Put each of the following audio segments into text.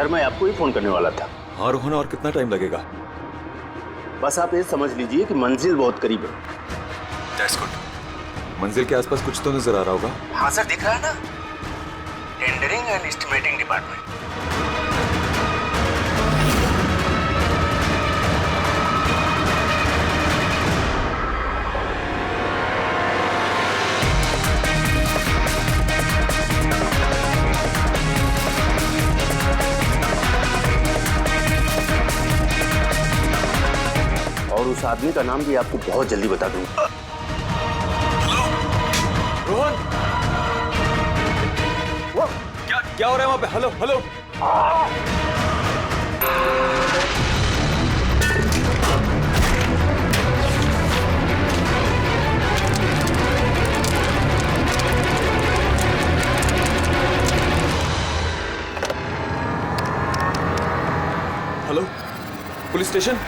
Sir मैं आपको ही phone करने वाला था। हाँ रोहन, और कितना टाइम लगेगा? बस आप ये समझ लीजिए कि मंजिल बहुत करीब है। That's good। मंजिल के आसपास कुछ तो नजर आ रहा होगा। हाँ सर, दिख रहा है ना, टेंडरिंग एंड एस्टिमेटिंग डिपार्टमेंट। और उस आदमी का नाम भी आपको बहुत जल्दी बता दूंगा। रोहन, वो क्या हो रहा है वहां पे? Hello hello. Hello, police station.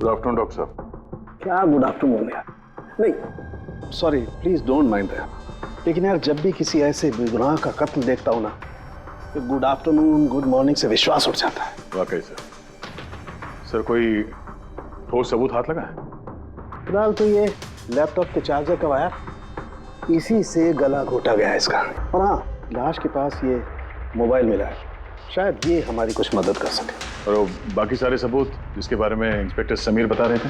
Good afternoon doctor साहब। क्या गुड आफ्टरनून यार? नहीं sorry, please don't mind that. लेकिन यार जब भी किसी ऐसे बेगुनाह का कत्ल देखता हूं ना, तो गुड आफ्टरनून गुड मॉर्निंग से विश्वास उठ जाता है। वाकई सर कोई ठोस सबूत हाथ लगा है? फिलहाल तो ये लैपटॉप के चार्जर का वायर, इसी से गला घोटा गया है इसका। और हाँ, लाश के पास ये मोबाइल मिला है, शायद ये हमारी कुछ मदद कर सके। और वो बाकी सारे सबूत जिसके बारे में इंस्पेक्टर समीर बता रहे थे?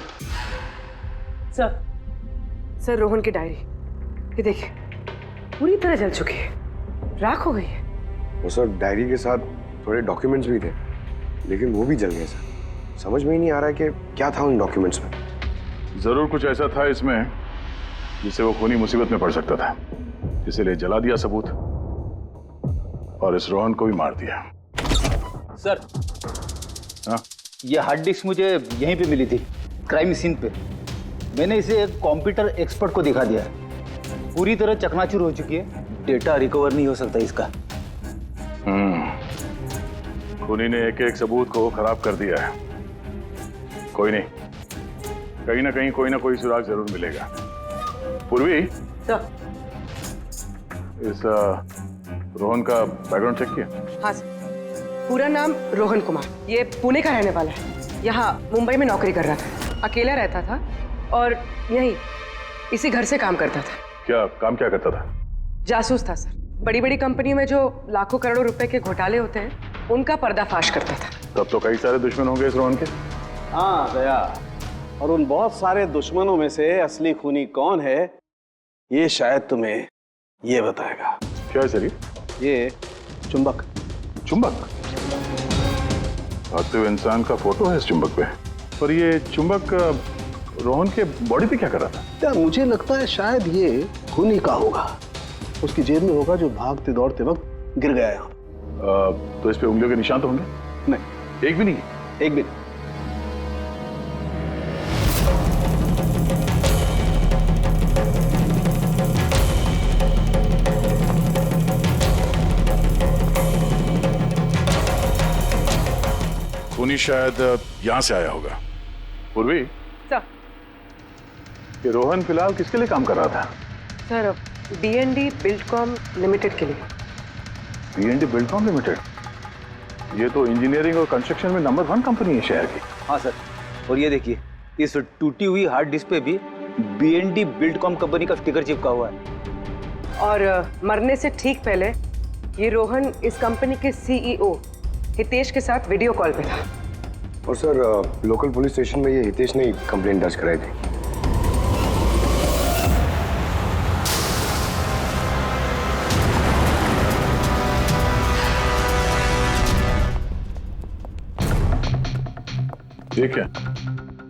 सर रोहन की डायरी, ये देखिए पूरी तरह जल चुकी है, राख हो गई है। वो सर डायरी के साथ थोड़े डॉक्यूमेंट्स भी थे, लेकिन वो भी जल गए सर। समझ में ही नहीं आ रहा है कि क्या था उन डॉक्यूमेंट्स में। जरूर कुछ ऐसा था इसमें जिससे वो खूनी मुसीबत में पड़ सकता था, इसीलिए जला दिया सबूत और इस रोहन को भी मार दिया। सर हाँ? ये हार्ड डिस्क मुझे यहीं पे मिली थी, क्राइम सीन पे। मैंने इसे एक कंप्यूटर एक्सपर्ट को दिखा दिया है। पूरी तरह चकनाचूर हो चुकी है, डेटा रिकवर नहीं हो सकता इसका। खूनी ने एक एक सबूत को खराब कर दिया है। कोई नहीं, कहीं ना कहीं कोई ना कोई सुराग जरूर मिलेगा। पूर्वी सर। इस रोहन का बैकग्राउंड चेक किया? हाँ सर, पूरा नाम रोहन कुमार, ये पुणे का रहने वाला है। यहाँ मुंबई में नौकरी कर रहा था, अकेला रहता था और यहीं इसी घर से काम करता था। क्या काम क्या करता था? जासूस था सर। बड़ी बड़ी कंपनी में जो लाखों करोड़ों रुपए के घोटाले होते हैं, उनका पर्दाफाश करता था। तब तो कई सारे दुश्मन होंगे इस रोहन के। हाँ दया, और उन बहुत सारे दुश्मनों में से असली खूनी कौन है, ये शायद तुम्हें ये बताएगा। क्या है सर ये चुंबक। चुंबक? भागते हुए इंसान का फोटो है इस चुंबक पे, पर ये चुंबक रोहन के बॉडी पे क्या कर रहा था? क्या मुझे लगता है शायद ये खूनी का होगा, उसकी जेब में होगा जो भागते दौड़ते वक्त गिर गया यहाँ। तो इस पे उंगलियों के निशान तो होंगे? नहीं, एक भी नहीं। एक भी नहीं। खूनी शायद यहाँ से आया होगा। पूर्वी सर। ये रोहन फिलहाल किसके लिए काम कर रहा था? सर B&D बिल्डकॉम लिमिटेड के लिए। B&D Buildcom limited? ये तो इंजीनियरिंग और कंस्ट्रक्शन में नंबर 1 कंपनी है शहर की। हाँ सर, और ये देखिए इस टूटी हुई हार्ड डिस्क पे भी B&D बिल्डकॉम कंपनी का स्टिकर चिपका हुआ है। और मरने से ठीक पहले ये रोहन इस कंपनी के CEO हितेश के साथ वीडियो कॉल पे था। और सर लोकल पुलिस स्टेशन में ये हितेश ने कंप्लेंट दर्ज कराई थी। ये क्या,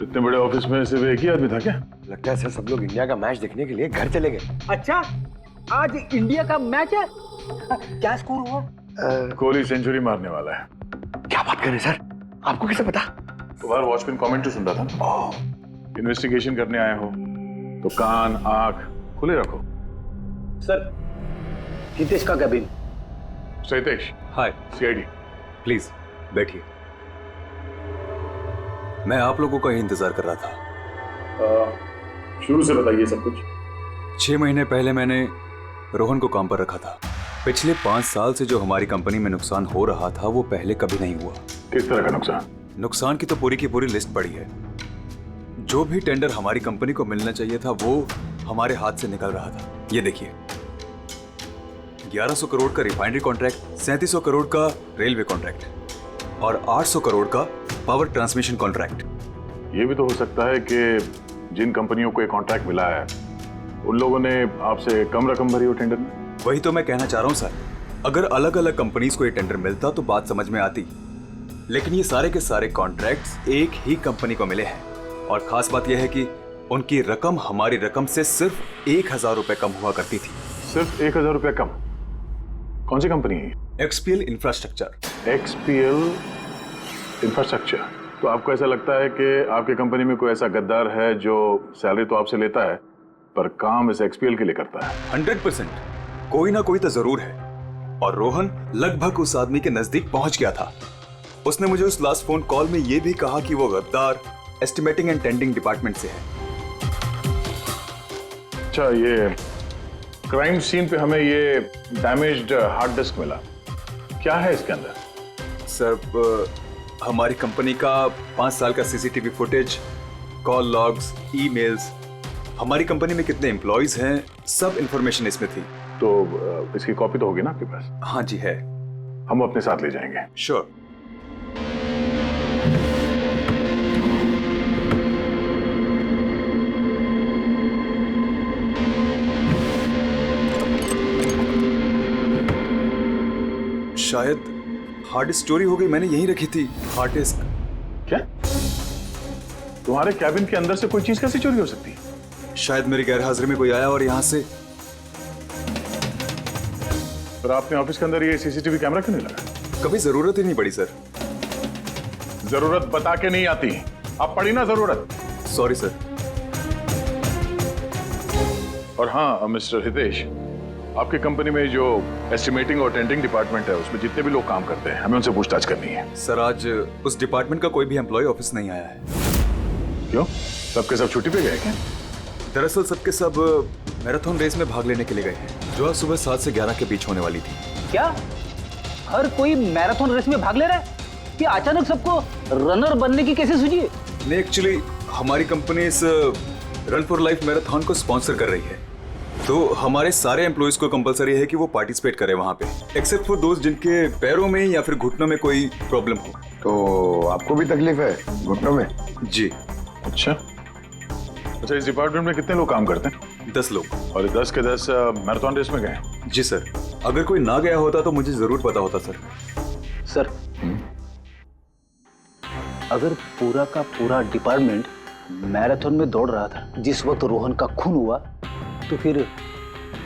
इतने बड़े ऑफिस में सिर्फ एक ही आदमी था क्या? लगता है सर सब लोग इंडिया का मैच देखने के लिए घर चले गए। अच्छा, आज इंडिया का मैच है। क्या स्कोर हुआ? कोहली सेंचुरी मारने वाला है। क्या बात कर रहे हैं सर, आपको कैसे पता? तुम्हारा वॉचमैन कमेंट्री सुन रहा था। इन्वेस्टिगेशन करने आए हो तो कान आंख खुले रखो। सर, हितेश का cabin. Hitesh, hi, CID. Please बैठिए। मैं आप लोगों का ही इंतजार कर रहा था। शुरू से बताइए सब कुछ। 6 महीने पहले मैंने रोहन को काम पर रखा था। पिछले 5 साल से जो हमारी कंपनी में नुकसान हो रहा था वो पहले कभी नहीं हुआ। किस तरह का नुकसान? नुकसान की तो पूरी की पूरी लिस्ट पड़ी है। जो भी टेंडर हमारी कंपनी को मिलना चाहिए था वो हमारे हाथ से निकल रहा था। ये देखिए, 1100 करोड़ का रिफाइनरी कॉन्ट्रैक्ट, 3700 करोड़ का रेलवे कॉन्ट्रैक्ट और 800 करोड़ का पावर ट्रांसमिशन कॉन्ट्रैक्ट। ये भी तो हो सकता है कि जिन कंपनियों को ये कॉन्ट्रैक्ट मिला है उन लोगों ने आपसे कम रकम भरी हो टेंडर में। वही तो मैं कहना चाह रहा हूं सर। अगर अलग अलग कंपनीज को ये टेंडर मिलता तो बात समझ में आती, लेकिन ये सारे के सारे कॉन्ट्रैक्ट्स एक ही कंपनी को मिले हैं और खास बात यह है कि उनकी रकम हमारी रकम से सिर्फ 1000 रुपए कम हुआ करती थी। सिर्फ 1000 रुपए कम? कौन सी कंपनी है? XPL infrastructure. XPL infrastructure. तो आपको ऐसा लगता है कि आपकी कंपनी में कोई ऐसा गद्दार है जो सैलरी तो आपसे लेता है पर काम इस XPL के लिए करता है? 100% कोई ना कोई तो जरूर है और रोहन लगभग उस आदमी के नजदीक पहुंच गया था। उसने मुझे उस लास्ट फोन कॉल में यह भी कहा कि वो गद्दार एस्टिमेटिंग एंड टेंडिंग डिपार्टमेंट से है। अच्छा, ये क्राइम सीन पे हमें ये डैमेज्ड हार्ड डिस्क मिला, क्या है इसके अंदर? सर, हमारी कंपनी का 5 साल का CCTV footage, call logs, emails, हमारी कंपनी में कितने एम्प्लॉइज हैं, सब इंफॉर्मेशन इसमें थी। तो इसकी कॉपी तो होगी ना आपके पास? हाँ जी है। हम अपने साथ ले जाएंगे। श्योर। शायद हार्ड डिस्क चोरी हो गई, मैंने यहीं रखी थी हार्ड डिस्क। क्या? तुम्हारे कैबिन के अंदर से कोई चीज कैसे चोरी हो सकती है? शायद मेरी गैरहाजिरी में कोई आया और यहाँ से। पर आपने ऑफिस के अंदर ये CCTV कैमरा क्यों नहीं लगा? कभी जरूरत ही नहीं पड़ी सर। जरूरत बता के नहीं आती, अब पड़ी ना जरूरत। Sorry sir. और हाँ मिस्टर हितेश, आपकी कंपनी में जो एस्टिमेटिंग और टेंडिंग डिपार्टमेंट है उसमें जितने भी लोग काम करते हैं हमें उनसे पूछताछ करनी है। सर, आज उस डिपार्टमेंट का कोई भी एम्प्लॉय ऑफिस नहीं आया है। क्यों? सबके सब छुट्टी पे गए क्या? दरअसल सबके सब मैराथन रेस में भाग लेने के लिए गए हैं जो आज सुबह 7 से 11 के बीच होने वाली थी। क्या हर कोई मैराथन रेस में भाग ले रहा है? कि अचानक सबको रनर बनने की कैसे सूझी? नहीं, एक्चुअली हमारी कंपनी इस रन फॉर लाइफ मैराथन को स्पॉन्सर कर रही है, तो हमारे सारे एम्प्लॉइज को कंपलसरी है कि वो पार्टिसिपेट करें वहां पे, एक्सेप्ट फॉर दोस्त जिनके पैरों में या फिर घुटनों में कोई प्रॉब्लम हो। तो आपको भी तकलीफ है घुटनों में? जी। अच्छा, इस डिपार्टमेंट में कितने लोग काम करते हैं? 10 लोग। और 10 के 10 मैराथन रेस में गए? जी सर। अगर कोई ना गया होता तो मुझे जरूर पता होता सर। सर, अगर पूरा का पूरा डिपार्टमेंट मैराथन में दौड़ रहा था जिस वक्त रोहन का खून हुआ, तो फिर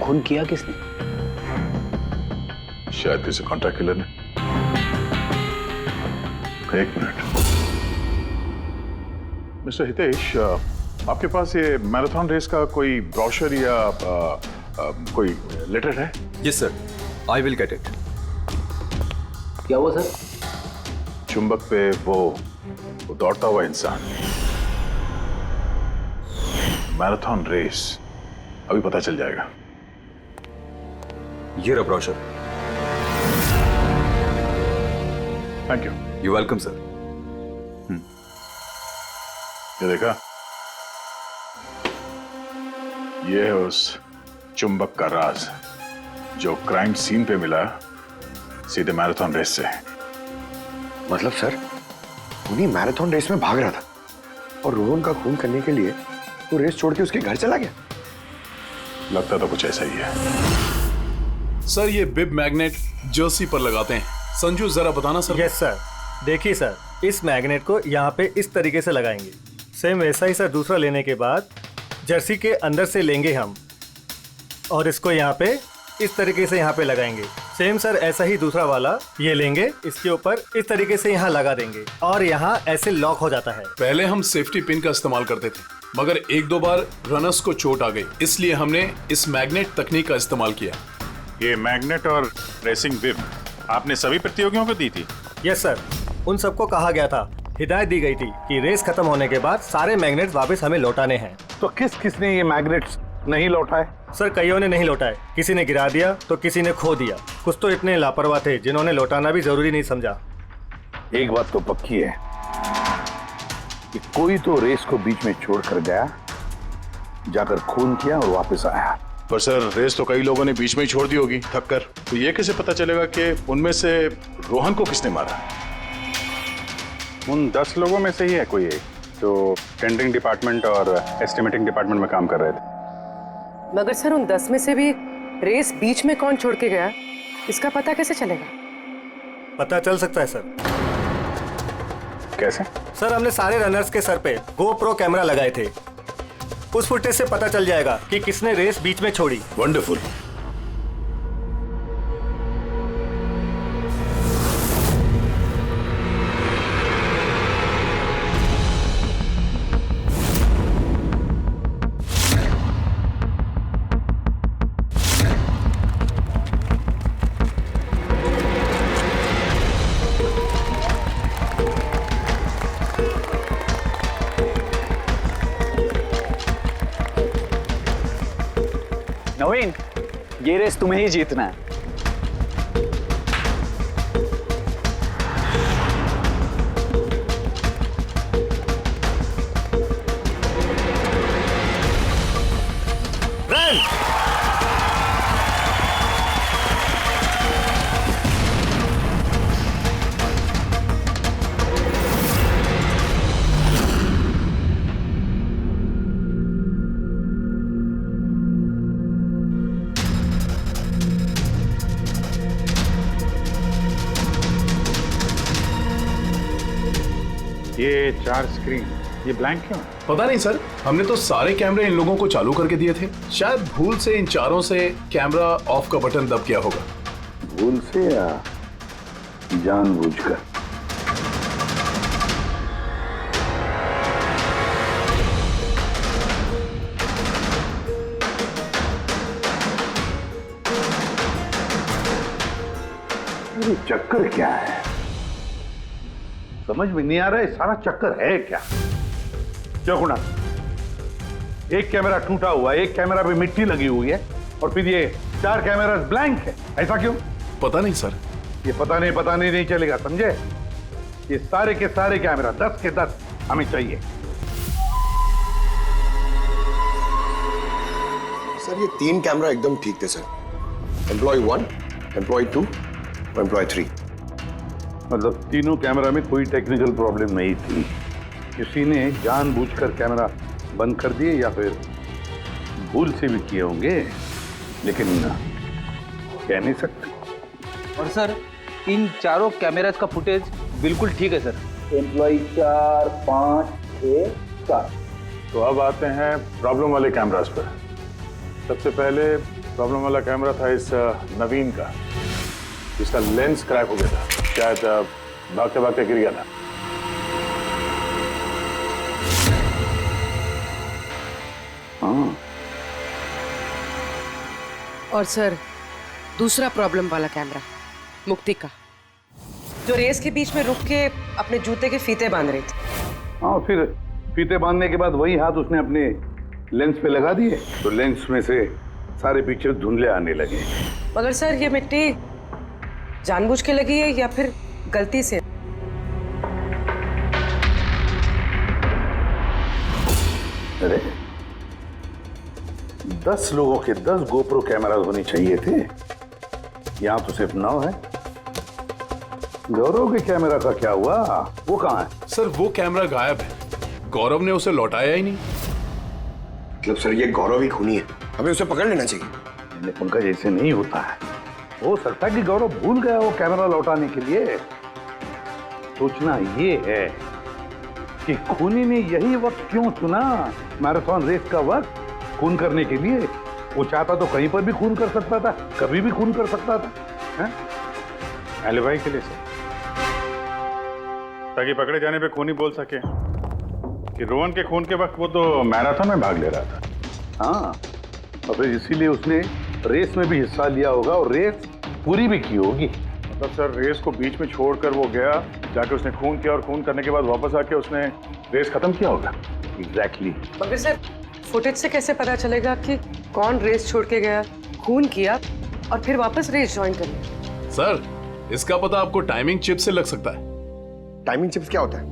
खून किया किसने? शायद किसी कॉन्ट्रैक्ट किलर ने। एक मिनट मिस्टर हितेश, आपके पास ये मैराथन रेस का कोई ब्रोशर या कोई लेटर है? Yes sir, I will get it. क्या हुआ सर? चुंबक पे वो दौड़ता हुआ इंसान, मैराथन रेस, अभी पता चल जाएगा। ये रहा brochure. Thank you. You welcome sir. ये देखा, ये है उस चुंबक का राज जो क्राइम सीन पे मिला सीधे मैराथन रेस से। मतलब सर, उन्हीं मैराथन रेस में भाग रहा था और रोहन का खून करने के लिए वो रेस छोड़ के उसके घर चला गया। लगता तो कुछ ऐसा ही है। सर, ये बिब मैग्नेट जर्सी पर लगाते हैं। संजू, जरा बताना सर। Yes sir. देखिए सर, इस मैग्नेट को यहाँ पे इस तरीके से लगाएंगे। सेम वैसा ही सर दूसरा लेने के बाद जर्सी के अंदर से लेंगे हम और इसको यहाँ पे इस तरीके से यहाँ पे लगाएंगे। सेम सर ऐसा ही दूसरा वाला ये लेंगे, इसके ऊपर इस तरीके से यहाँ लगा देंगे और यहाँ ऐसे लॉक हो जाता है। पहले हम सेफ्टी पिन का इस्तेमाल करते थे, मगर एक दो बार रनर्स को चोट आ गई, इसलिए हमने इस मैग्नेट तकनीक का इस्तेमाल किया। ये मैग्नेट और रेसिंग बिब आपने सभी प्रतियोगियों को दी थी? यस सर, उन सबको कहा गया था, हिदायत दी गई थी कि रेस खत्म होने के बाद सारे मैग्नेट्स वापस हमें लौटाने हैं। तो किसने ये मैग्नेट्स नहीं लौटाए? सर कईयों ने नहीं लौटाए, किसी ने गिरा दिया तो किसी ने खो दिया। कुछ तो इतने लापरवाह थे जिन्होंने लौटाना भी जरूरी नहीं समझा। एक बात तो पक्की है कि कोई तो रेस को बीच में छोड़कर गया, जाकर खून किया और वापस आया। पर सर रेस तो कई लोगों ने बीच में ही छोड़ दी होगी थक कर, तो ये कैसे पता चलेगा कि उनमें से रोहन को किसने मारा? उन 10 लोगों में से ही है कोई एक जो टेंडरिंग डिपार्टमेंट और एस्टिमेटिंग डिपार्टमेंट में काम कर रहे थे। मगर सर उन 10 में से भी रेस बीच में कौन छोड़ के गया, इसका पता कैसे चलेगा? पता चल सकता है सर। कैसे? सर हमने सारे रनर्स के सर पे GoPro कैमरा लगाए थे, उस फुटेज से पता चल जाएगा कि किसने रेस बीच में छोड़ी। वंडरफुल। नवीन, ये रेस तुम्हें ही जीतना है। रन! ये 4 स्क्रीन ये ब्लैंक क्यों? पता नहीं सर, हमने तो सारे कैमरे इन लोगों को चालू करके दिए थे। शायद भूल से इन चारों से कैमरा ऑफ का बटन दब गया होगा। भूल से या जानबूझकर? ये चक्कर क्या है? समझ में नहीं आ रहा है, सारा चक्कर है क्या? क्यों कुणाल? एक कैमरा टूटा हुआ है, एक कैमरा पे मिट्टी लगी हुई है और फिर ये 4 कैमरा ब्लैंक है, ऐसा क्यों? पता नहीं सर। ये पता नहीं चलेगा, समझे? ये सारे के सारे कैमरा 10 के 10 हमें चाहिए। सर ये 3 कैमरा एकदम ठीक थे सर। एम्प्लॉय 1, एम्प्लॉय 2 और एम्प्लॉय 3। मतलब तीनों कैमरा में कोई टेक्निकल प्रॉब्लम नहीं थी, किसी ने जानबूझकर कैमरा बंद कर दिए या फिर भूल से भी किए होंगे, लेकिन कह नहीं सकते। और सर इन चारों कैमरास का फुटेज बिल्कुल ठीक है सर। एम्प्लॉय 4, 5, 6, 7। तो अब आते हैं प्रॉब्लम वाले कैमरास पर। सबसे पहले प्रॉब्लम वाला कैमरा था इस नवीन का, जिसका लेंस क्रैक हो गया था, शायद भागते भागते गिर गया था। हाँ। और सर दूसरा प्रॉब्लम वाला कैमरा मुक्ति का, जो रेस के बीच में रुक के अपने जूते के फीते बांध रही थी। हाँ, फिर फीते बांधने के बाद वही हाथ उसने अपने लेंस पे लगा दिए, तो लेंस में से सारे पिक्चर धुंधले आने लगे। मगर सर ये मिट्टी जानबूझ के लगी है या फिर गलती से? अरे 10 लोगों के 10 गोप्रो कैमरा होने चाहिए थे, यहाँ तो सिर्फ 9 है। गौरव के कैमरा का क्या हुआ? वो कहाँ है? सर वो कैमरा गायब है, गौरव ने उसे लौटाया ही नहीं। मतलब सर ये गौरव ही खूनी है, हमें उसे पकड़ लेना चाहिए। उनका जैसे नहीं होता है, हो सकता है कि गौरव भूल गया वो कैमरा लौटाने के लिए। सोचना ये है कि खूनी ने यही वक्त क्यों चुना, मैराथन रेस का वक्त खून करने के लिए। वो चाहता तो कहीं पर भी खून कर सकता था, कभी भी खून कर सकता था, एलिबाई के लिए सर, ताकि पकड़े जाने पे खूनी बोल सके कि रोहन के खून के वक्त वो तो मैराथन में भाग ले रहा था। हाँ, और फिर इसीलिए उसने रेस में भी हिस्सा लिया होगा और रेस पूरी भी की होगी। मतलब सर रेस को बीच में छोड़कर वो गया, जाके उसने खून किया और खून करने के बाद वापस आके उसने रेस खत्म किया होगा। एग्जैक्टली। मगर सर फुटेज से कैसे पता चलेगा कि कौन रेस छोड़ के गया, खून किया और फिर वापस रेस ज्वाइन कर लिया? सर इसका पता आपको टाइमिंग चिप से लग सकता है। टाइमिंग चिप्स क्या होता है?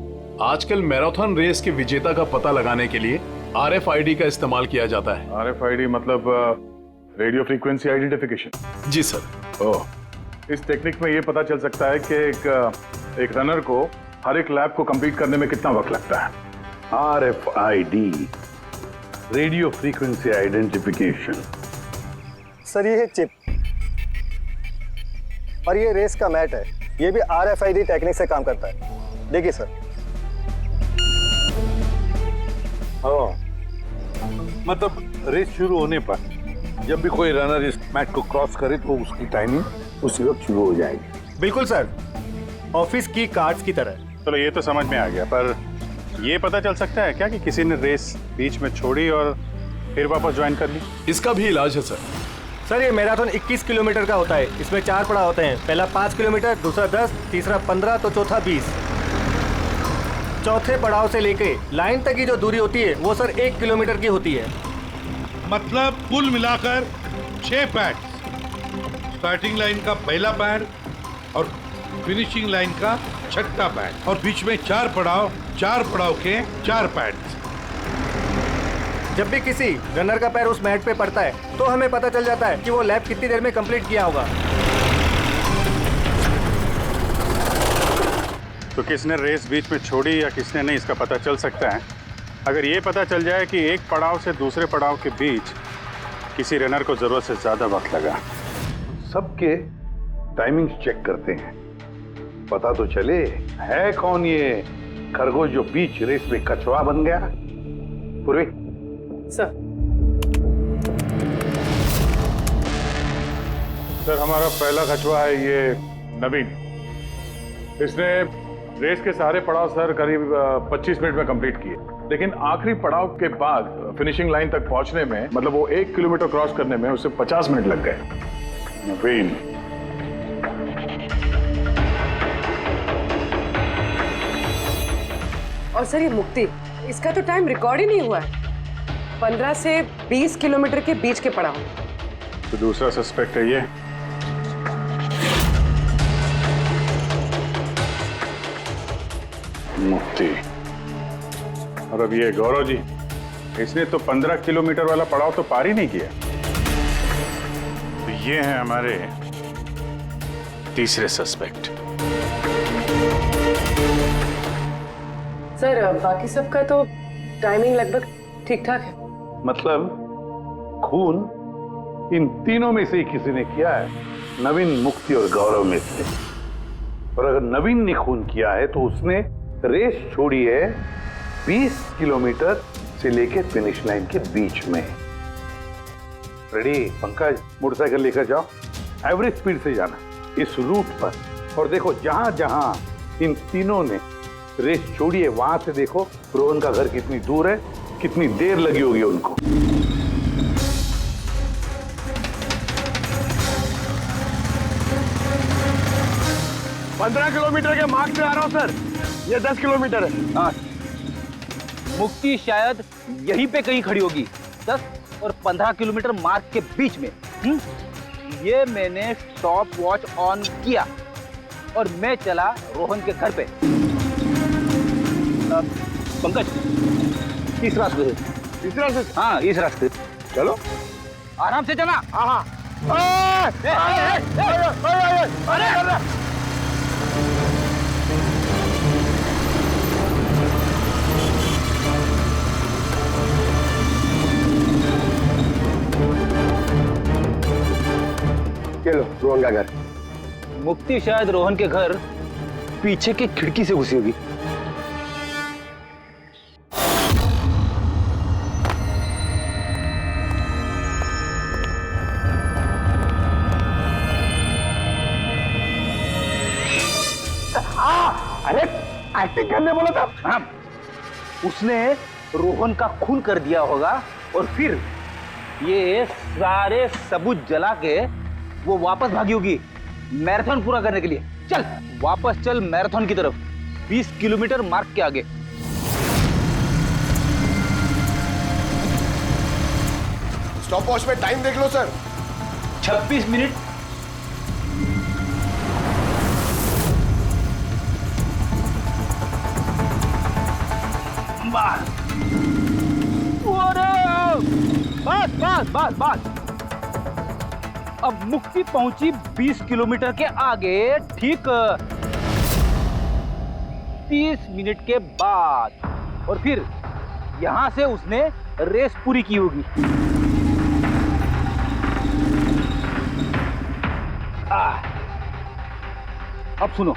आजकल मैराथन रेस के विजेता का पता लगाने के लिए RFID का इस्तेमाल किया जाता है। RFID मतलब रेडियो फ्रीक्वेंसी आइडेंटिफिकेशन। जी सर। ओह, इस टेक्निक में ये पता चल सकता है कि एक रनर को हर एक लैप को कंप्लीट करने में कितना वक्त लगता है। RFID, radio frequency identification. Sir ये है चिप और ये रेस का मैट है, ये भी RFID टेक्निक से काम करता है। देखिए सर। मतलब रेस शुरू होने पर जब भी कोई रनर इस मैट को क्रॉस करे तो उसकी टाइमिंग उसी वक्त शुरू हो जाएगी। बिल्कुल सर, ऑफिस की कार्ड्स की तरह। चलो ये तो समझ में आ गया, पर ये पता चल सकता है क्या कि किसी ने रेस बीच में छोड़ी और फिर वापस ज्वाइन कर ली? इसका भी इलाज है सर। सर ये मैराथन 21 किलोमीटर का होता है, इसमें 4 पड़ाव होते हैं। पहला 5 किलोमीटर, दूसरा 10, तीसरा 15 तो चौथा 20। चौथे पड़ाव से लेके लाइन तक की जो दूरी होती है वो सर 1 किलोमीटर की होती है। मतलब कुल मिलाकर 6 पैड, स्टार्टिंग लाइन का पहला पैड और फिनिशिंग लाइन का छठा पैड, और बीच में 4 पड़ाव के 4 पैड। जब भी किसी रनर का पैर उस मैट पे पड़ता है तो हमें पता चल जाता है कि वो लैप कितनी देर में कंप्लीट किया होगा। तो किसने रेस बीच में छोड़ी या किसने नहीं, इसका पता चल सकता है अगर ये पता चल जाए कि एक पड़ाव से दूसरे पड़ाव के बीच किसी रनर को जरूरत से ज्यादा वक्त लगा। सबके टाइमिंग चेक करते हैं, पता तो चले है कौन ये खरगोश जो बीच रेस में कछुआ बन गया। पूर्वी सर। सर हमारा पहला कछुआ है ये नवीन। इसने रेस के सारे पड़ाव सर करीब 25 मिनट में कंप्लीट किए, लेकिन आखिरी पड़ाव के बाद फिनिशिंग लाइन तक पहुंचने में, मतलब वो 1 किलोमीटर क्रॉस करने में उसे 50 मिनट लग गए। नवीन और सर ये मुक्ति, इसका तो टाइम रिकॉर्ड ही नहीं हुआ है। 15 से 20 किलोमीटर के बीच के पड़ाव। तो दूसरा सस्पेक्ट है ये। मुक्ति। और अब ये गौरव जी, इसने तो 15 किलोमीटर वाला पड़ाव तो पार ही नहीं किया। तो ये हैं हमारे तीसरे सस्पेक्ट। सर बाकी सबका तो टाइमिंग लगभग ठीक ठाक है। मतलब खून इन तीनों में से ही किसी ने किया है, नवीन, मुक्ति और गौरव में से। और अगर नवीन ने खून किया है तो उसने रेस छोड़ी है 20 किलोमीटर से लेकर फिनिश लाइन के बीच में। रेडी पंकज, मोटरसाइकिल लेकर जाओ, एवरेज स्पीड से जाना इस रूट पर, और देखो जहां जहां इन तीनों ने रेस छोड़ी है वहां से देखो रोहन का घर कितनी दूर है, कितनी देर लगी होगी उनको। पंद्रह किलोमीटर के मार्ग से आ रहा हूं सर, ये 10 किलोमीटर है। हाँ, मुक्ति शायद यहीं पे कहीं खड़ी होगी, 10 और 15 किलोमीटर मार्ग के बीच में। ये मैंने स्टॉप वॉच ऑन किया और मैं चला रोहन के घर पे। पंकज, इस रास्ते से। इस रास्ते से? हाँ, इस रास्ते। चलो आराम से चला। हाँ। चलो रोहन का घर। मुक्ति शायद रोहन के घर पीछे की खिड़की से घुसी होगी। अरे एक्टिंग करने बोला था। हाँ, उसने रोहन का खून कर दिया होगा और फिर ये सारे सबूत जला के वो वापस भागी होगी मैराथन पूरा करने के लिए। चल वापस चल मैराथन की तरफ, 20 किलोमीटर मार्ग के आगे। स्टॉप वॉच में टाइम देख लो सर। 26 मिनट। बस बस बस बस। अब मुक्ति पहुंची 20 किलोमीटर के आगे, ठीक 30 मिनट के बाद, और फिर यहां से उसने रेस पूरी की होगी। अब सुनो,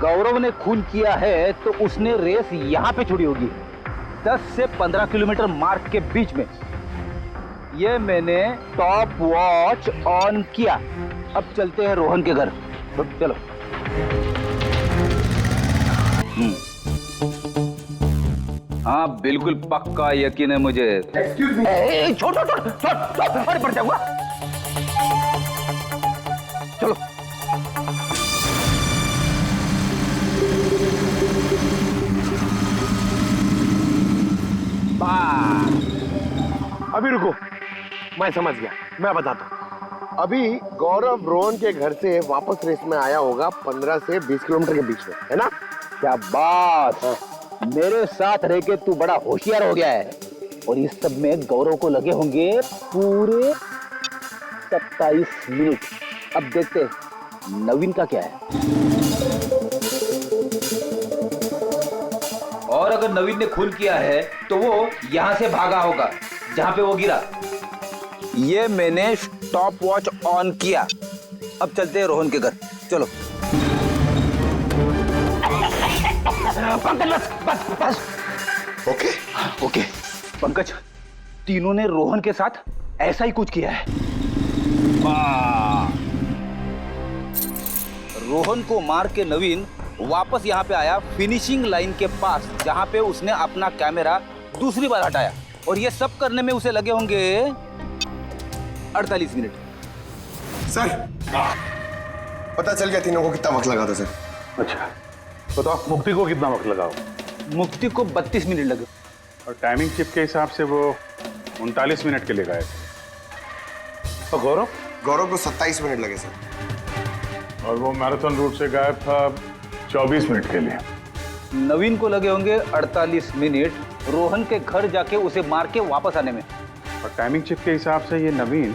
गौरव ने खून किया है तो उसने रेस यहां पे छोड़ी होगी, 10 से 15 किलोमीटर मार्ग के बीच में। ये मैंने टॉप वॉच ऑन किया। अब चलते हैं रोहन के घर। चलो। हाँ बिल्कुल पक्का यकीन है मुझे। Excuse me. छोड़ छोड़ छोड़ छोड़, अरे पड़ जाऊंगा। चलो। अभी रुको, मैं समझ गया, मैं बताता हूँ। अभी गौरव रोहन के घर से वापस रेस में आया होगा 15 से 20 किलोमीटर के बीच में, है ना? क्या बात। मेरे साथ रह के तू बड़ा होशियार हो गया है। और इस सब में गौरव को लगे होंगे पूरे 27 मिनट। अब देखते नवीन का क्या है। और अगर नवीन ने खून किया है तो वो यहां से भागा होगा जहां पे वो गिरा। ये मैंने स्टॉप वॉच ऑन किया। अब चलते हैं रोहन के घर। चलो। पंकज बस बस बस। ओके ओके पंकज, तीनों ने रोहन के साथ ऐसा ही कुछ किया है। रोहन को मार के नवीन वापस यहाँ पे आया फिनिशिंग लाइन के पास, जहाँ पे उसने अपना कैमरा दूसरी बार हटाया। और ये सब करने में उसे लगे होंगे 48 मिनट। सर, पता चल गया तीनों को कितना वक्त लगा था सर। अच्छा बताओ, मुक्ति को कितना वक्त लगा? मुक्ति को 32 मिनट लगे। और टाइमिंग चिप के हिसाब से वो 39 मिनट के लिए गए थे। और गौरव? गौरव को 27 मिनट लगे सर। और वो मैराथन रूट से गायब था 24 मिनट के लिए। नवीन को लगे होंगे 48 मिनट रोहन के घर जाके उसे मार के वापस आने में। और टाइमिंग चिप के हिसाब से ये नवीन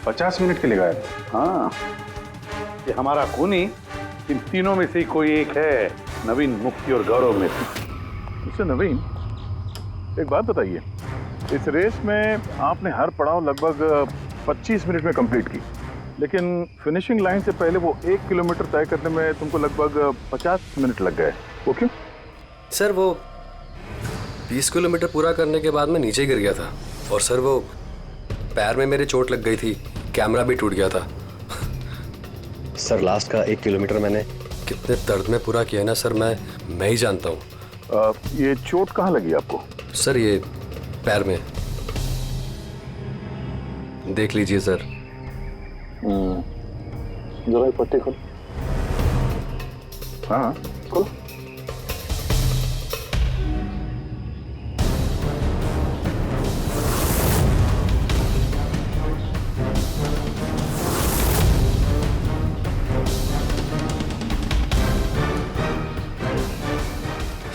50 मिनट के लिए गायब। हाँ, ये हमारा खूनी इन तीनों में से ही कोई एक है, नवीन, मुक्ति और गौरव में से। इससे नवीन, एक बात बताइए, इस रेस में आपने हर पड़ाव लगभग 25 मिनट में कंप्लीट की, लेकिन फिनिशिंग लाइन से पहले वो 1 किलोमीटर तय करने में तुमको लगभग 50 मिनट लग गए। वो क्यों? सर वो 20 किलोमीटर पूरा करने के बाद मैं नीचे गिर गया था और सर वो पैर में मेरे चोट लग गई थी, कैमरा भी टूट गया था। सर लास्ट का 1 किलोमीटर मैंने कितने दर्द में पूरा किया ना सर, मैं ही जानता हूँ। ये चोट कहाँ लगी आपको? सर ये पैर में, देख लीजिए सर। जरा पट्टी खोल। हाँ खोलो।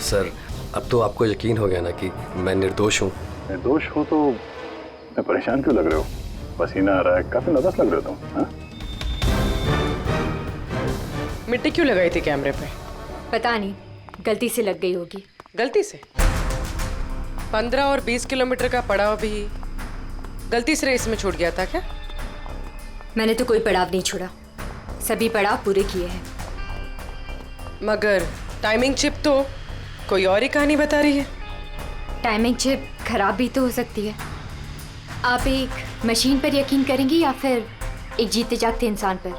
सर अब तो आपको यकीन हो गया ना कि मैं निर्दोष हूँ। निर्दोष हो तो मैं परेशान क्यों लग रहे हो? पसीना आ रहा है, काफी नर्वस लग रहे हो तुम। हाँ? मिट्टी क्यों लगाई थी कैमरे पे? पता नहीं, गलती से लग गई होगी। गलती से? 15 और 20 किलोमीटर का पड़ाव भी गलती से रेस में छूट गया था क्या? मैंने तो कोई पड़ाव नहीं छोड़ा, सभी पड़ाव पूरे किए हैं। मगर टाइमिंग चिप तो कोई और ही कहानी बता रही है। टाइमिंग चिप खराब भी तो हो सकती है। आप एक मशीन पर यकीन करेंगी या फिर एक जीते जागते इंसान पर?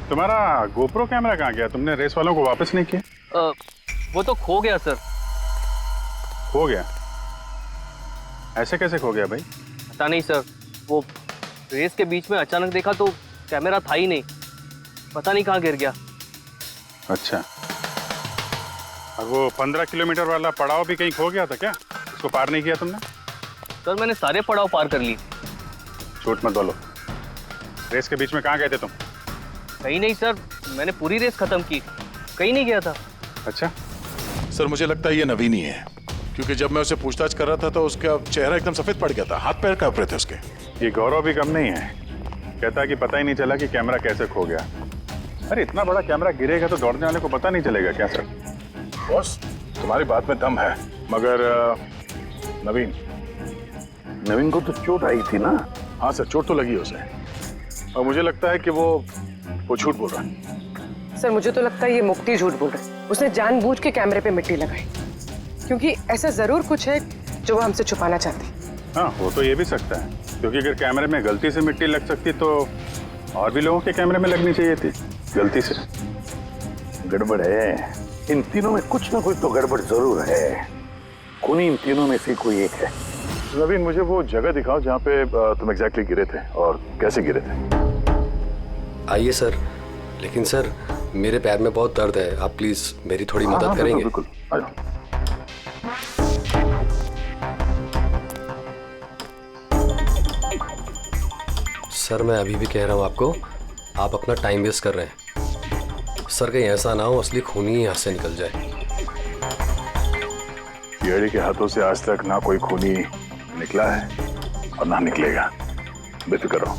तुम्हारा गोप्रो कैमरा कहाँ गया? तुमने रेस वालों को वापस नहीं किया? वो तो खो गया सर। खो गया? ऐसे कैसे खो गया भाई? पता नहीं सर, वो रेस के बीच में अचानक देखा तो कैमरा था ही नहीं, पता नहीं कहाँ गिर गया। अच्छा, और वो 15 किलोमीटर वाला पड़ाव भी कहीं खो गया था क्या? उसको पार नहीं किया तुमने? सर मैंने सारे पड़ाव पार कर लिए। झूठ मत बोलो, रेस के बीच में कहाँ गए थे तुम? कहीं नहीं सर, मैंने पूरी रेस खत्म की, कहीं नहीं गया था। अच्छा सर, मुझे लगता है ये नवीन ही है, क्योंकि जब मैं उसे पूछताछ कर रहा था तो उसका चेहरा एकदम सफेद पड़ गया था, हाथ पैर कांप रहे थे उसके। ये गौरव भी कम नहीं है, कहता है कि पता ही नहीं चला कि कैमरा कैसे खो गया। अरे इतना बड़ा कैमरा गिरेगा तो दौड़ने वाले को पता नहीं चलेगा क्या सर? बॉस, तुम्हारी बात में दम है, मगर नवीन को तो चोट आई थी ना? हाँ सर, चोट तो लगी है उसे, और मुझे लगता है कि वो झूठ बोल रहा है। सर मुझे तो लगता है ये मुक्ति झूठ बोल रहा है। उसने जानबूझ के कैमरे पे मिट्टी लगाई, क्योंकि ऐसा जरूर कुछ है जो वो हमसे छुपाना चाहती है। हाँ, हो तो ये भी सकता है, क्योंकि अगर कैमरे में गलती से मिट्टी लग सकती तो और भी लोगों के कैमरे में लगनी चाहिए थी गलती से। गड़बड़ है, इन तीनों में कुछ ना कुछ तो गड़बड़ जरूर है। खूनी इन तीनों में से कोई एक है। नवीन, मुझे वो जगह दिखाओ जहाँ पे तुम एग्जैक्टली गिरे थे और कैसे गिरे थे। आइए सर, लेकिन सर मेरे पैर में बहुत दर्द है, आप प्लीज मेरी थोड़ी मदद करेंगे? बिल्कुल, आ जाओ। सर मैं अभी भी कह रहा हूँ आपको, आप अपना टाइम वेस्ट कर रहे हैं। सर कहीं ऐसा ना हो असली खूनी ही यहाँ से निकल जाए। कीड़ी के हाथों से आज तक ना कोई खूनी निकला है और ना निकलेगा, बेफिक्र रहो।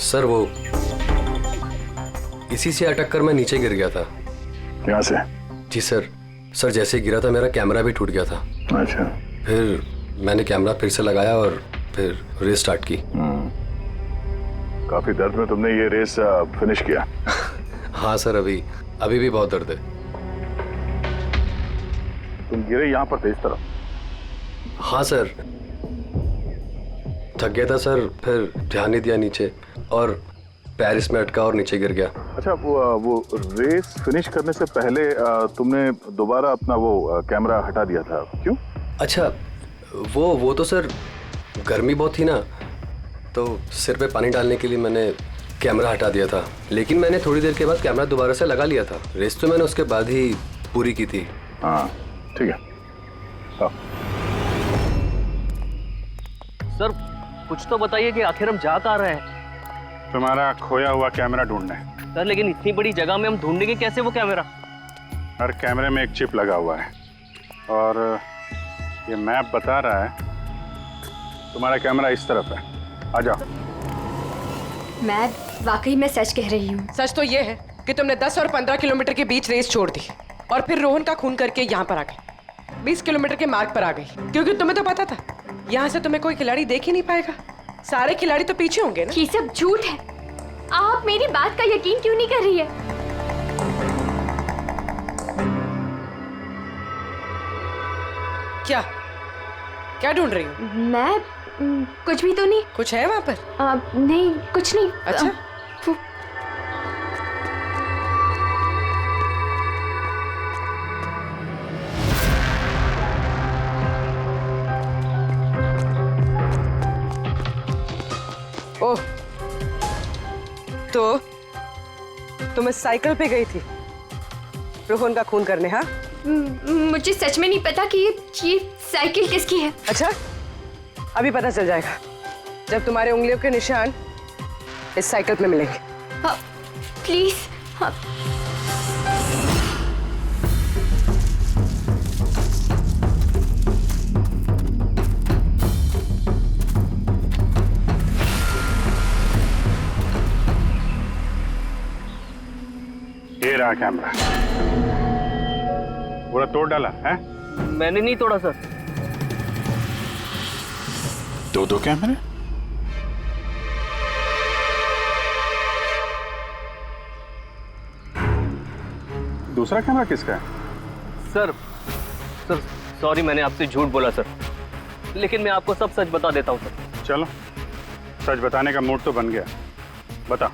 सर वो इसी से अटक कर मैं नीचे गिर गया था। यहाँ से? जी सर। सर जैसे गिरा था मेरा कैमरा भी टूट गया था। अच्छा। फिर मैंने कैमरा फिर से लगाया और फिर रेस स्टार्ट की। काफी दर्द में तुमने ये रेस फिनिश किया? हाँ सर, अभी भी बहुत दर्द है। तुम गिरे यहाँ पर थे इस तरफ? हाँ सर, थक गया था सर, फिर ध्यान नहीं दिया नीचे और पैर इसमें अटका और नीचे गिर गया। अच्छा, वो रेस फिनिश करने से पहले तुमने दोबारा अपना वो कैमरा हटा दिया था, क्यों? अच्छा, वो तो सर गर्मी बहुत थी ना, तो सिर पे पानी डालने के लिए मैंने कैमरा हटा दिया था, लेकिन मैंने थोड़ी देर के बाद कैमरा दोबारा से लगा लिया था। रेस तो मैंने उसके बाद ही पूरी की थी। हाँ ठीक है। सर कुछ तो बताइए कि आखिर हम जा कहाँ रहे हैं? तुम्हारा खोया हुआ कैमरा ढूंढने। सर लेकिन इतनी बड़ी जगह में हम ढूंढेंगे कैसे वो कैमरा? हर कैमरे में एक चिप लगा हुआ है और ये मैप बता रहा है तुम्हारा कैमरा इस तरफ है। आ जाओ। मैं वाकई में सच कह रही हूँ। सच तो ये है कि तुमने 10 और 15 किलोमीटर के बीच रेस छोड़ दी और फिर रोहन का खून करके यहाँ पर आ गई, 20 किलोमीटर के मार्ग पर आ गई, क्योंकि तुम्हें तो पता था यहाँ से तुम्हें कोई खिलाड़ी देख ही नहीं पाएगा। सारे खिलाड़ी तो पीछे होंगे ना। ये सब झूठ है। आप मेरी बात का यकीन क्यों नहीं कर रही है? क्या ढूंढ रही हो? मैं कुछ भी तो नहीं। कुछ है वहाँ पर? नहीं, कुछ नहीं। अच्छा। ओह, तो तुम इस साइकिल पे गई थी रोहन का खून करने? हाँ, मुझे सच में नहीं पता कि ये साइकिल किसकी है। अच्छा, अभी पता चल जाएगा जब तुम्हारे उंगलियों के निशान इस साइकिल पे मिलेंगे। प्लीज। ये रहा कैमरा। पूरा तोड़ डाला है? मैंने नहीं तोड़ा सर। दो कैमरे? दूसरा कैमरा किसका है? सर सर सॉरी, मैंने आपसे झूठ बोला सर, लेकिन मैं आपको सब सच बता देता हूँ सर। चलो, सच बताने का मूड तो बन गया, बता।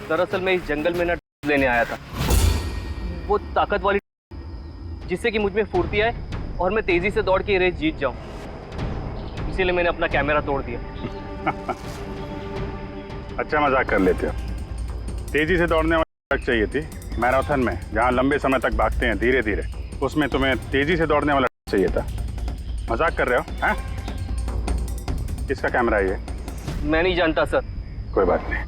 दरअसल मैं इस जंगल में ना लेने आया था, वो ताकत वाली जिससे कि मुझ में फुर्ती आए और मैं तेजी से दौड़ के ये रेस जीत जाऊं, इसीलिए मैंने अपना कैमरा तोड़ दिया। अच्छा मजाक कर लेते हो। तेजी से दौड़ने वाली ट्रक चाहिए थी मैराथन में, जहाँ लंबे समय तक भागते हैं धीरे धीरे, उसमें तुम्हें तेजी से दौड़ने वाला चाहिए था। मजाक कर रहे हो? हैं? किसका कैमरा है ये? मैं नहीं जानता सर। कोई बात नहीं,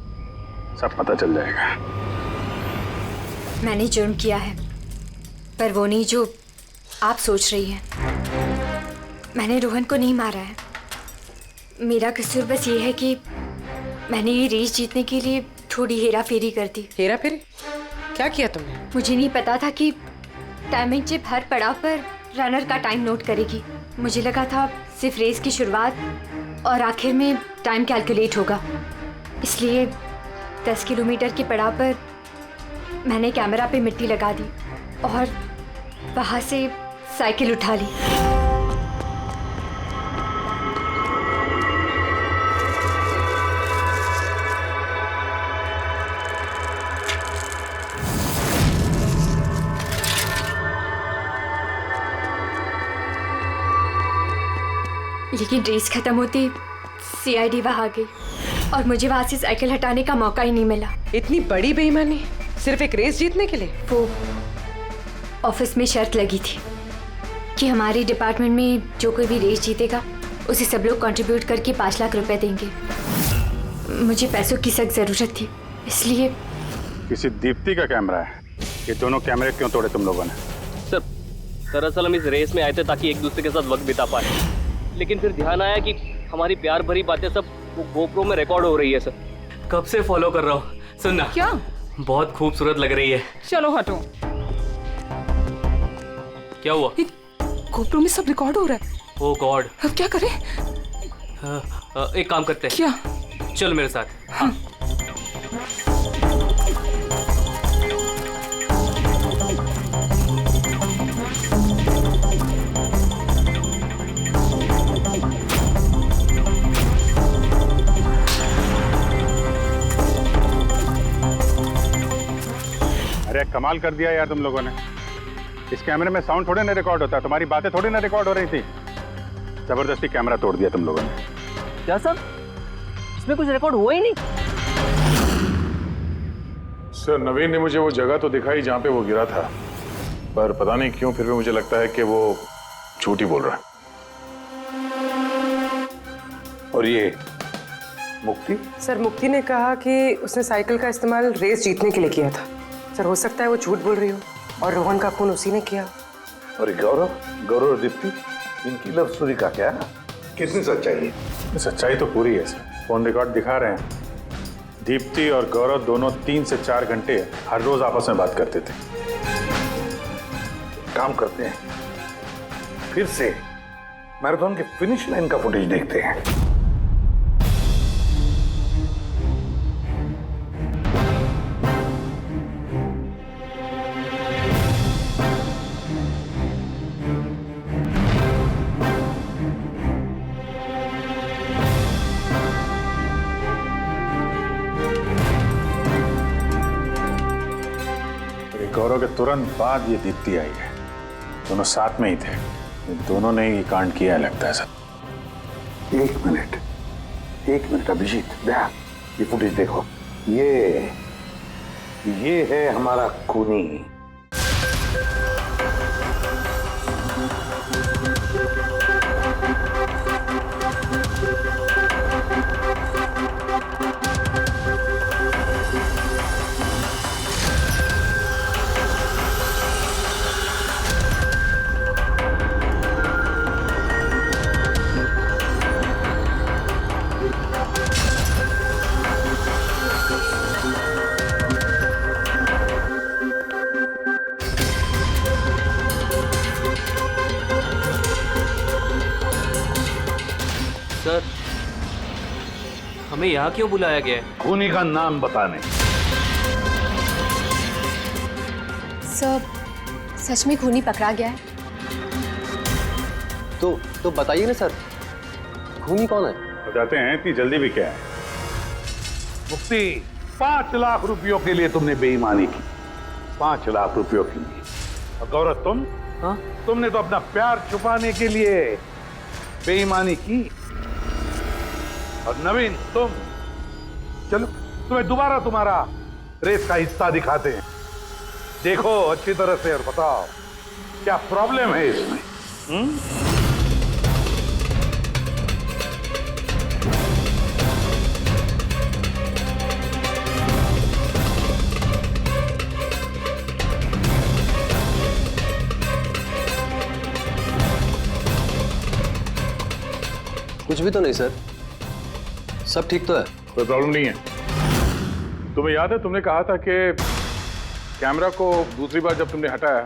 सब पता चल जाएगा। मैंने जुर्म किया है, पर वो नहीं जो आप सोच रही हैं। मैंने रोहन को नहीं मारा है। मेरा कसूर बस ये है कि मैंने ये रेस जीतने के लिए थोड़ी हेरा फेरी कर दी। हेरा फेरी? क्या किया तुमने? मुझे नहीं पता था कि टाइमिंग चिप हर पड़ाव पर रनर का टाइम नोट करेगी। मुझे लगा था सिर्फ रेस की शुरुआत और आखिर में टाइम कैलकुलेट होगा, इसलिए 10 किलोमीटर के पड़ाव पर मैंने कैमरा पे मिट्टी लगा दी और वहाँ से साइकिल उठा ली। लेकिन रेस खत्म होते सीआईडी वहाँ आ गई और मुझे वहाँ से साइकिल हटाने का मौका ही नहीं मिला। इतनी बड़ी बेईमानी सिर्फ एक रेस जीतने के लिए? वो ऑफिस में शर्त लगी थी कि हमारे डिपार्टमेंट में जो कोई भी रेस जीतेगा उसे सब लोग कंट्रीब्यूट करके 5 लाख रुपए देंगे। मुझे पैसों की सख्त जरूरत थी, इसलिए। किसी दीप्ति का कैमरा है? ये दोनों कैमरे क्यों तोड़े तुम लोगों ने? सर दरअसल हम इस रेस में आए थे ताकि एक दूसरे के साथ वक्त बिता पाए, लेकिन फिर ध्यान आया कि हमारी प्यार भरी बातें सब गोप्रो में रिकॉर्ड हो रही है। सर कब से फॉलो कर रहा हूँ। सुनना, क्या? बहुत खूबसूरत लग रही है। चलो हटो। क्या हुआ? गोप्रो में सब रिकॉर्ड हो रहा है। ओह गॉड, अब क्या करें? एक काम करते हैं। क्या? चल मेरे साथ। हाँ। अरे कमाल कर दिया यार तुम लोगों ने। इस कैमरे में साउंड थोड़े ना रिकॉर्ड होता, तुम्हारी बातें थोड़ी ना रिकॉर्ड हो रही थी। जबरदस्ती कैमरा तोड़ दिया तुम लोगों ने। क्या सर, इसमें कुछ रिकॉर्ड हुआ ही नहीं? सर नवीन ने मुझे वो जगह तो दिखाई जहाँ पे वो गिरा था, पर पता नहीं क्यों फिर भी मुझे लगता है कि वो झूठ ही बोल रहा है। और ये मुक्ति? सर मुक्ति ने कहा कि उसने साइकिल का इस्तेमाल रेस जीतने के लिए किया था। सर हो सकता है वो झूठ बोल रही हो और रोहन का खून उसी ने किया। और गौरव, गौरव और दीप्ति, इनकी लव स्टोरी का क्या? कितनी सच्चाई है? सच्चाई तो पूरी है सर, फोन रिकॉर्ड दिखा रहे हैं। दीप्ति और गौरव दोनों 3 से 4 घंटे हर रोज आपस में बात करते थे। काम करते हैं, फिर से मैराथन के फिनिश लाइन का फुटेज देखते हैं। गौरव के तुरंत बाद ये दीप्ति आई है, दोनों साथ में ही थे। ये दोनों ने ही कांड किया है लगता है सर। एक मिनट अभिजीत, ये फुटेज देखो। ये है हमारा खूनी। सर हमें यहाँ क्यों बुलाया गया है? खूनी का नाम बताने। सर सच में खूनी पकड़ा गया है? तो बताइए ना सर, खूनी कौन है? बताते हैं, इतनी जल्दी भी क्या है। मुफ्ती, 5 लाख रुपयों के लिए तुमने बेईमानी की, 5 लाख रुपयों के लिए। और गौरव तुम? हाँ? तुमने तो अपना प्यार छुपाने के लिए बेईमानी की। और नवीन तुम, चलो तुम्हें दोबारा तुम्हारा रेस का हिस्सा दिखाते हैं। देखो अच्छी तरह से और बताओ क्या प्रॉब्लम है इसमें। कुछ भी तो नहीं सर, सब ठीक तो है। कोई प्रॉब्लम नहीं है। तुम्हें याद है तुमने कहा था कि कैमरा को दूसरी बार जब तुमने हटाया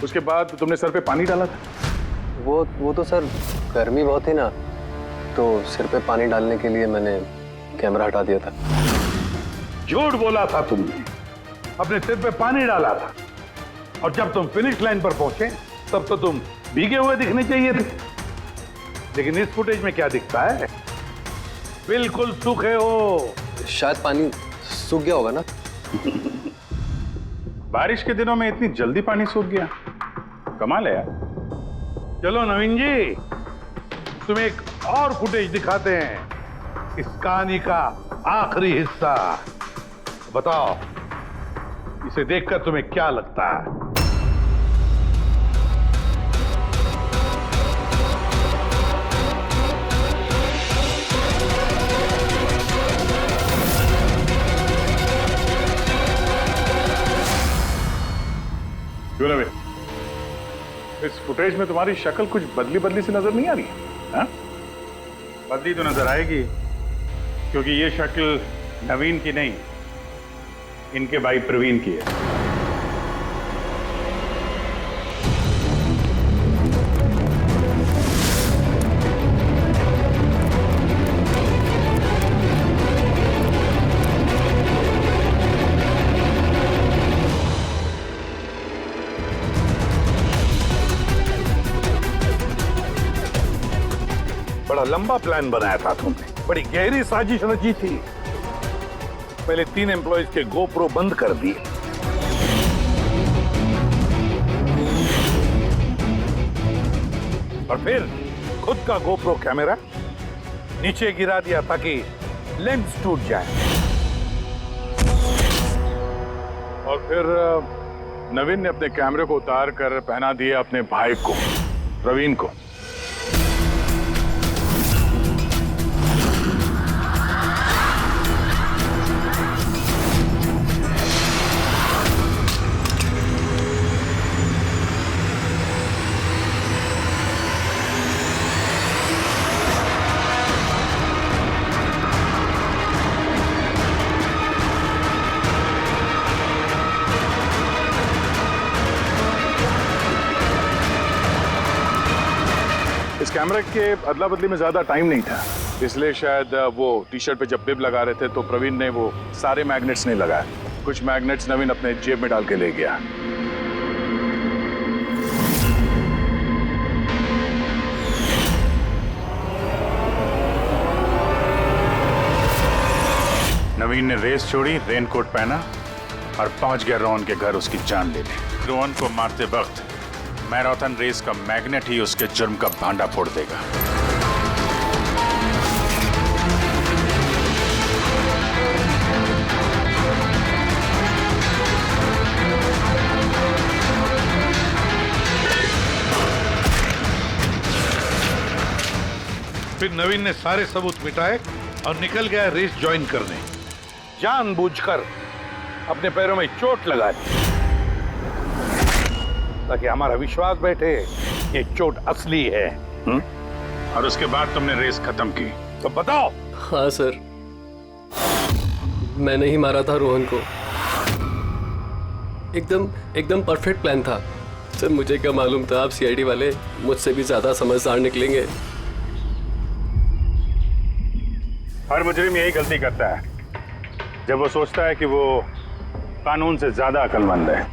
उसके बाद तुमने सर पे पानी डाला था? वो तो सर गर्मी बहुत थी ना, तो सिर पे पानी डालने के लिए मैंने कैमरा हटा दिया था। झूठ बोला था तुमने, अपने सिर पे पानी डाला था। और जब तुम फिनिश लाइन पर पहुंचे तब तो तुम भीगे हुए दिखने चाहिए थे, लेकिन इस फुटेज में क्या दिखता है? बिल्कुल सूखे हो। शायद पानी सूख गया होगा ना। बारिश के दिनों में इतनी जल्दी पानी सूख गया, कमाल है यार। चलो नवीन जी, तुम्हें एक और फुटेज दिखाते हैं, इस कहानी का आखिरी हिस्सा। बताओ इसे देखकर तुम्हें क्या लगता है? क्यों ना भाई, इस फुटेज में तुम्हारी शक्ल कुछ बदली बदली सी नजर नहीं आ रही है? हाँ? बदली तो नजर आएगी, क्योंकि ये शक्ल नवीन की नहीं, इनके भाई प्रवीण की है। बड़ा लंबा प्लान बनाया था तुमने, बड़ी गहरी साजिश रची थी। पहले 3 एम्प्लॉइज के गोप्रो बंद कर दिए, और फिर खुद का गोप्रो कैमरा नीचे गिरा दिया ताकि लेंस टूट जाए। और फिर नवीन ने अपने कैमरे को उतार कर पहना दिया अपने भाई को, प्रवीण को। इस कैमरे के अदला बदली में ज्यादा टाइम नहीं था, इसलिए शायद वो टी शर्ट पे जब बिब लगा रहे थे तो प्रवीण ने वो सारे मैग्नेट्स नहीं लगाए। कुछ मैग्नेट्स नवीन अपने जेब में डाल के ले गया। नवीन ने रेस छोड़ी, रेनकोट पहना और पहुंच गया रोहन के घर उसकी जान लेने। रोहन को मारते वक्त मैराथन रेस का मैग्नेट ही उसके जुर्म का भांडा फोड़ देगा। फिर नवीन ने सारे सबूत मिटाए और निकल गया रेस ज्वाइन करने। जानबूझकर अपने पैरों में चोट लगा दी ताकि हमारा विश्वास बैठे ये चोट असली है। और उसके बाद तुमने रेस खत्म की। तो बताओ। हाँ सर, मैंने ही मारा था रोहन को। एकदम परफेक्ट प्लान था सर। मुझे क्या मालूम था आप सीआईडी वाले मुझसे भी ज्यादा समझदार निकलेंगे। हर मुजरिम यही गलती करता है जब वो सोचता है कि वो कानून से ज्यादा अक्लमंद है।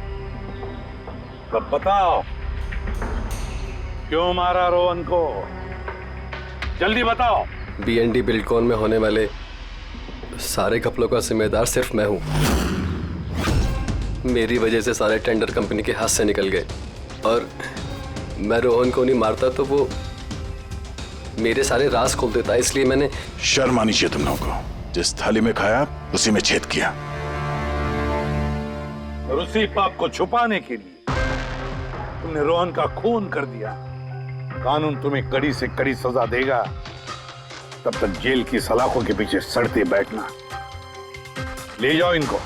तब बताओ, क्यों मारा रोहन को? जल्दी बताओ। BND बिल्डकॉन में होने वाले सारे घपलों का जिम्मेदार सिर्फ मैं हूं। मेरी वजह से सारे टेंडर कंपनी के हाथ से निकल गए, और मैं रोहन को नहीं मारता तो वो मेरे सारे राज खोल देता, इसलिए मैंने। शर्म आनी चाहिए तुम लोगों को। जिस थाली में खाया उसी में छेद किया। और उसी पाप को छुपाने के लिए तुमने रोहन का खून कर दिया। कानून तुम्हें कड़ी से कड़ी सजा देगा, तब तक जेल की सलाखों के पीछे सड़ते बैठना। ले जाओ इनको।